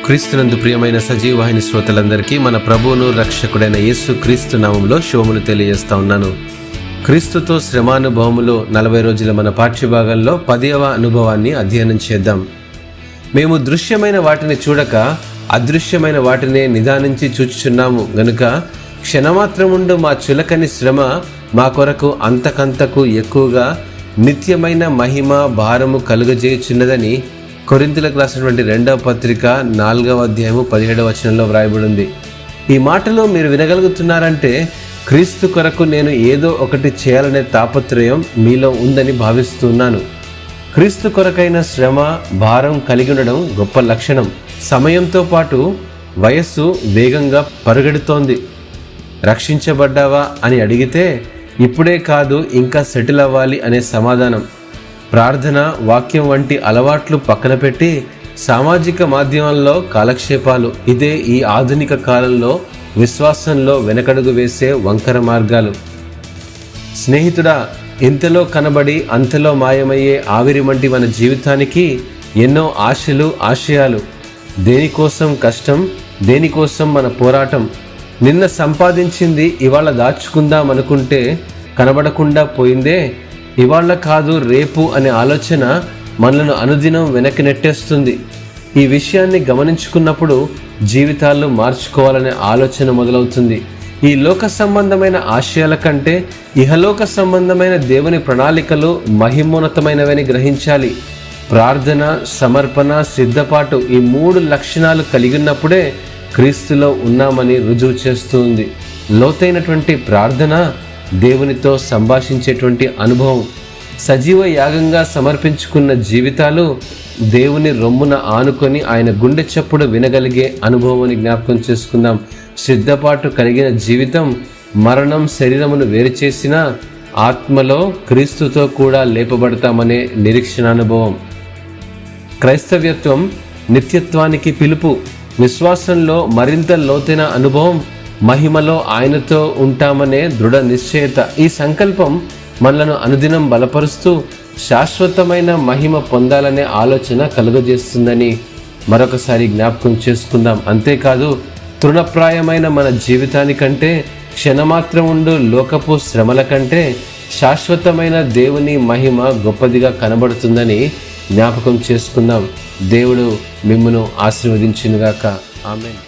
క్రీస్తునందు ప్రియమైన సజీవ వాహిని శ్రోతలందరికీ మన ప్రభువును రక్షకుడైన యేసు క్రీస్తు నామంలో శుభములు తెలియజేస్తా ఉన్నాను. క్రీస్తుతో శ్రమానుభవములో 40 రోజుల మన పాఠ్యభాగంలో 10వ అనుభవాన్ని అధ్యయనం చేద్దాం. మేము దృశ్యమైన వాటిని చూడక అదృశ్యమైన వాటినే నిదానించి చూచుచున్నాము గనుక క్షణమాత్రముండు మా చులకని శ్రమ మా కొరకు అంతకంతకు ఎక్కువగా నిత్యమైన మహిమ భారము కలుగజేయుచున్నదని కొరింథీయులకు రాసినటువంటి 2వ పత్రిక 4వ అధ్యాయము 17వ వచనంలో వ్రాయబడింది. ఈ మాటలో మీరు వినగలుగుతున్నారంటే క్రీస్తు కొరకు నేను ఏదో ఒకటి చేయాలనే తాపత్రయం మీలో ఉందని భావిస్తున్నాను. క్రీస్తు కొరకైన శ్రమ భారం కలిగి ఉండడం గొప్ప లక్షణం. సమయంతో పాటు వయస్సు వేగంగా పరుగెడుతోంది. రక్షించబడ్డావా అని అడిగితే ఇప్పుడే కాదు, ఇంకా సెటిల్ అవ్వాలి అనే సమాధానం. ప్రార్థన, వాక్యం వంటి అలవాట్లు పక్కన పెట్టి సామాజిక మాధ్యమాల్లో కాలక్షేపాలు, ఇదే ఈ ఆధునిక కాలంలో విశ్వాసంలో వెనకడుగు వేసే వంకర మార్గాలు. స్నేహితుడా, ఇంతలో కనబడి అంతలో మాయమయ్యే ఆవిరి వంటి మన జీవితానికి ఎన్నో ఆశలు, ఆశయాలు. దేనికోసం కష్టం, దేనికోసం మన పోరాటం. నిన్న సంపాదించింది ఇవాళ దాచుకుందాం అనుకుంటే కనబడకుండా పోయిందే. ఇవాళ కాదు రేపు అనే ఆలోచన మనలను అనుదినం వెనక్కి నెట్టేస్తుంది. ఈ విషయాన్ని గమనించుకున్నప్పుడు జీవితాలు మార్చుకోవాలనే ఆలోచన మొదలవుతుంది. ఈ లోక సంబంధమైన ఆశయాల కంటే ఇహలోక సంబంధమైన దేవుని ప్రణాళికలు మహిమోన్నతమైనవని గ్రహించాలి. ప్రార్థన, సమర్పణ, సిద్ధపాటు, ఈ 3 లక్షణాలు కలిగి ఉన్నప్పుడే క్రీస్తులో ఉన్నామని రుజువు చేస్తుంది. లోతైనటువంటి ప్రార్థన, దేవునితో సంభాషించేటువంటి అనుభవం, సజీవ యాగంగా సమర్పించుకున్న జీవితాలు దేవుని రొమ్మున ఆనుకొని ఆయన గుండె చప్పుడు వినగలిగే అనుభవం అని జ్ఞాపకం చేసుకుందాం. సిద్ధపాటు కలిగిన జీవితం మరణం శరీరమును వేరు చేసిన ఆత్మలో క్రీస్తుతో కూడా లేపబడతామనే నిరీక్షణానుభవం. క్రైస్తవ్యత్వం నిత్యత్వానికి పిలుపు. విశ్వాసంలో మరింత లోతైన అనుభవం, మహిమలో ఆయనతో ఉంటామనే దృఢ నిశ్చయత. ఈ సంకల్పం మనలను అనుదినం బలపరుస్తూ శాశ్వతమైన మహిమ పొందాలనే ఆలోచన కలుగజేస్తుందని మరొకసారి జ్ఞాపకం చేసుకుందాం. అంతేకాదు, తృణప్రాయమైన మన జీవితానికంటే, క్షణమాత్రం ఉండు లోకపు శ్రమల కంటే శాశ్వతమైన దేవుని మహిమ గొప్పదిగా కనబడుతుందని జ్ఞాపకం చేసుకుందాం. దేవుడు మిమ్మును ఆశీర్వదించునుగాక. ఆమేన్.